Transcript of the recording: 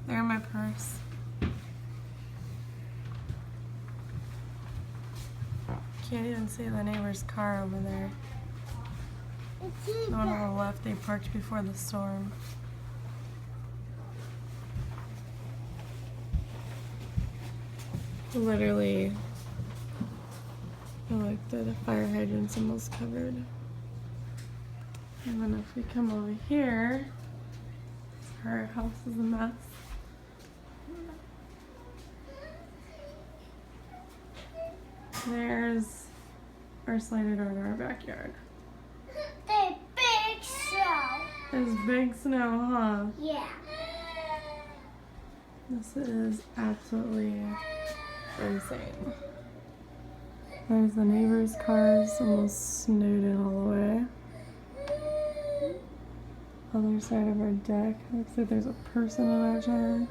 There, my purse. Can't even see the neighbor's car over there. The one on the left, they parked before the storm. Literally, I looked at the fire hydrant's almost covered. And then if we come over here, our house is a mess. There's our slider door to our backyard. The big snow. There's big snow, huh? Yeah. This is absolutely insane. There's the neighbor's cars, almost snowed in all the way. Other side of our deck, looks like there's a person in our jar.